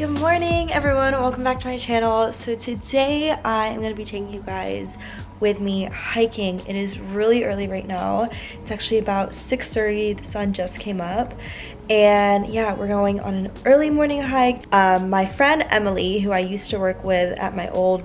Good morning everyone, welcome back to my channel. So today I'm going to be taking you guys with me hiking. It is really early right now. It's actually about 6:30. The sun just came up and yeah, we're going on an early morning hike. My friend Emily, who I used to work with at my old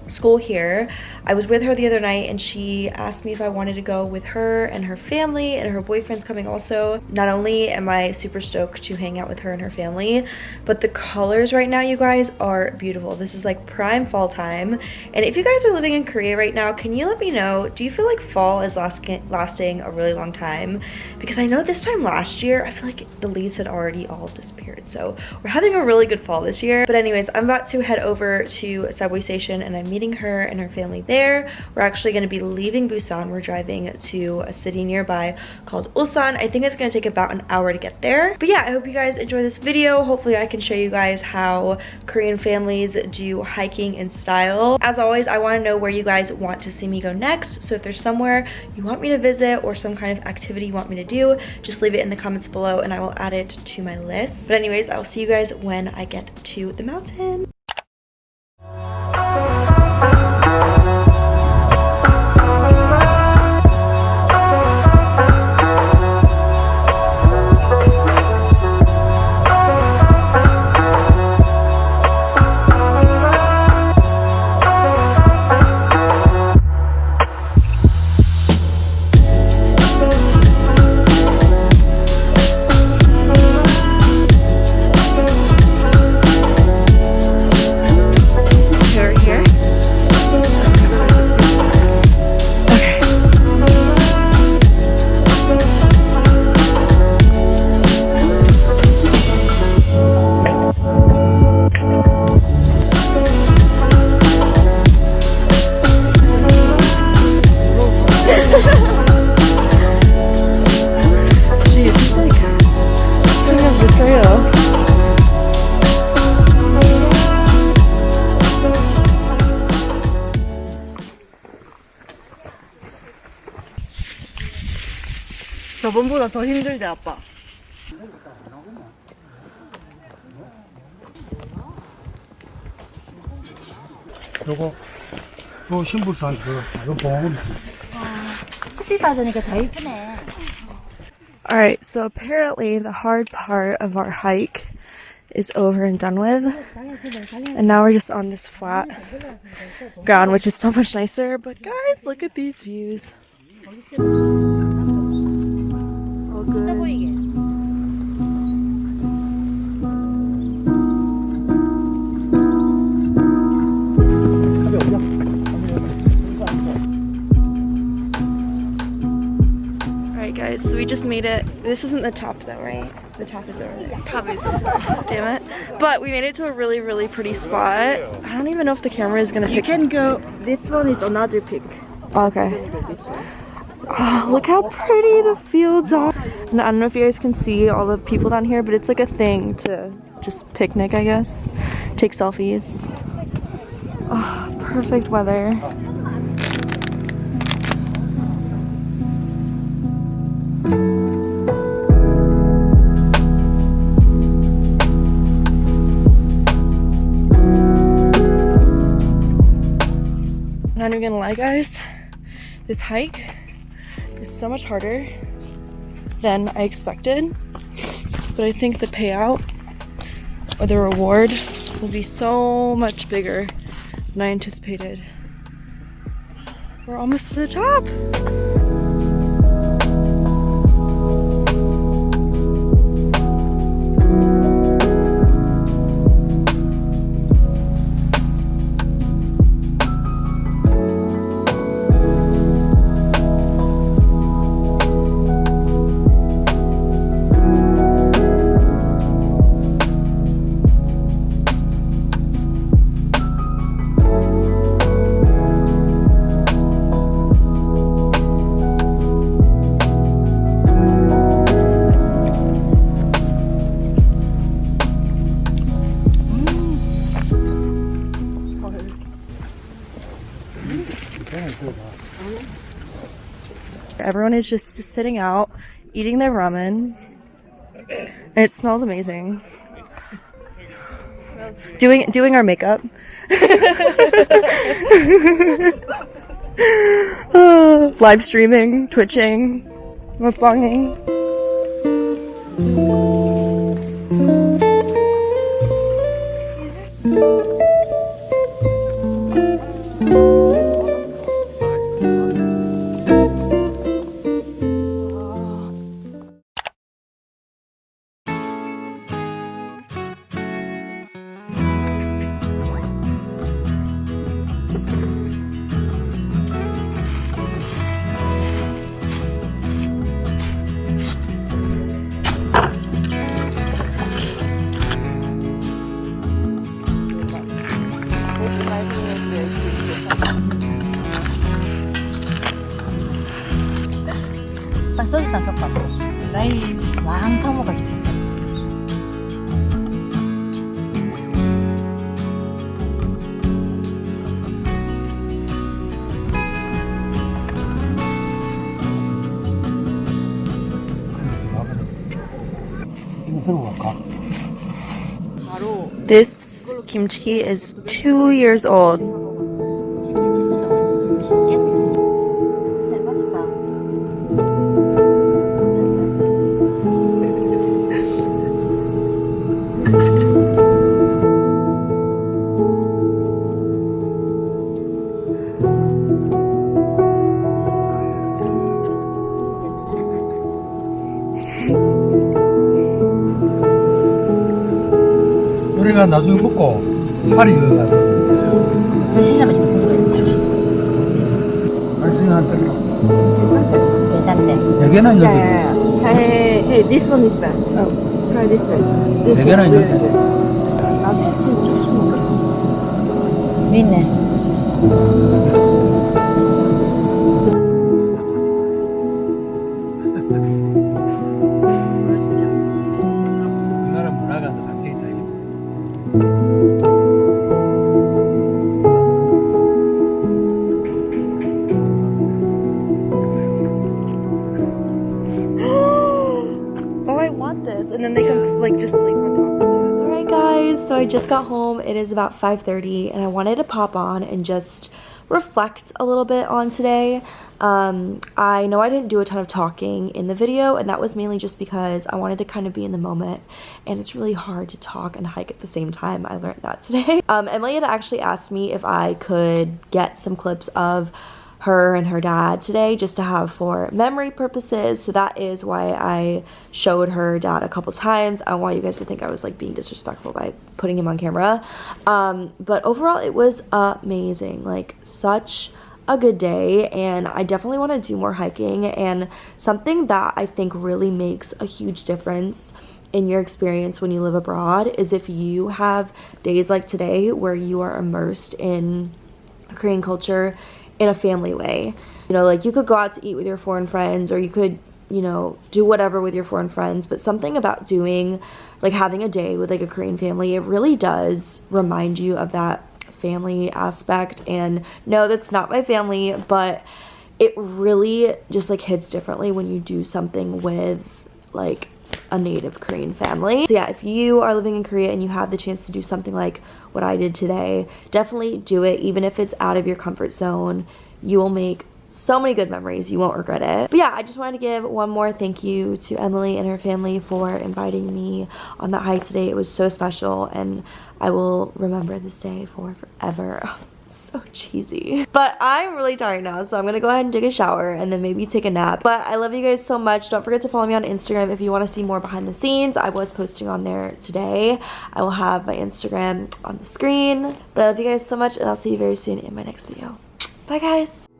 school here, I was with her the other night and she asked me if I wanted to go with her and her family, and her boyfriend's coming also. Not only am I super stoked to hang out with her and her family, but the colors right now, you guys, are beautiful. This is like prime fall time, and if you guys are living in Korea right now, can you let me know, do you feel like fall is lasting a really long time? Because I know this time last year I feel like the leaves had already all disappeared, so we're having a really good fall this year. But anyways, I'm about to head over to a subway station and I'm meeting her and her family there. We're actually going to be leaving Busan. We're driving to a city nearby called Ulsan. I think it's going to take about an hour to get there. But yeah, I hope you guys enjoy this video. Hopefully I can show you guys how Korean families do hiking in style. As always, I want to know where you guys want to see me go next. So if there's somewhere you want me to visit or some kind of activity you want me to do, just leave it in the comments below and I will add it to my list. But anyways, I will see you guys when I get to the mountain. 저번보다 더 힘들지, 아빠? 요거 신불산 이거 봉우리. 커피 받으니까 더 이쁘네. Alright, so apparently the hard part of our hike is over and done with. And now we're just on this flat ground, which is so much nicer. But guys, look at these views. 진짜 보이게. Alright guys, so we just made it. This isn't the top though, right? The top is over there. Top is over there. Damn it. But we made it to a really, really pretty spot. I don't even know if the camera is gonna pick. You can go, this one is another pic. Okay. Oh, look how pretty the fields are. And I don't know if you guys can see all the people down here, but it's like a thing to just picnic, I guess. Take selfies. Oh, perfect weather. Not even gonna lie, guys, this hike is so much harder than I expected, but I think the payout or the reward will be so much bigger than I anticipated. We're almost to the top. Everyone is just sitting out, eating their ramen, and it smells amazing. doing our makeup. Live streaming, twitching, mukbanging. 딱 소주 담겨 봐. 나이 왕창 먹고 싶었어. 이거 들고 갈까? This kimchi is 2 years old. 우리가 나중에 먹고 살이 들어가야 돼. 시장에 좋은 거예요. 알싱한테 괜찮대. 대게는 여기 Hey, this one is best. Oh, try this one. This 대게는 is 여기 good. 나중에 조금 먹겠지. 있네. 우리나라 문화가 더 담겨있다 이거. Oh, I want this. And then they can like just sleep on top of it. Alright guys, so I just got home. It is about 5:30 and I wanted to pop on and just reflect a little bit on today. I know I didn't do a ton of talking in the video, and that was mainly just because I wanted to kind of be in the moment, and it's really hard to talk and hike at the same time. I learned that today. Emily had actually asked me if I could get some clips of her and her dad today just to have for memory purposes, so that is why I showed her dad a couple times. I don't want you guys to think I was like being disrespectful by putting him on camera, but overall it was amazing. Like, such a good day, and I definitely want to do more hiking. And something that I think really makes a huge difference in your experience when you live abroad is if you have days like today where you are immersed in Korean culture in a family way. You know, like you could go out to eat with your foreign friends, or you could, you know, do whatever with your foreign friends, but something about doing, like having a day with like a Korean family, it really does remind you of that family aspect. And no, that's not my family, but it really just like hits differently when you do something with like a native Korean family. So yeah, if you are living in Korea and you have the chance to do something like what I did today, definitely do it. Even if it's out of your comfort zone, you will make so many good memories. You won't regret it. But yeah, I just wanted to give one more thank you to Emily and her family for inviting me on that hike today. It was so special, and I will remember this day for forever. So cheesy. But I'm really tired now, so I'm gonna go ahead and take a shower and then maybe take a nap. But I love you guys so much. Don't forget to follow me on Instagram if you want to see more behind the scenes. I was posting on there today. I will have my Instagram on the screen. But I love you guys so much, and I'll see you very soon in my next video. Bye guys.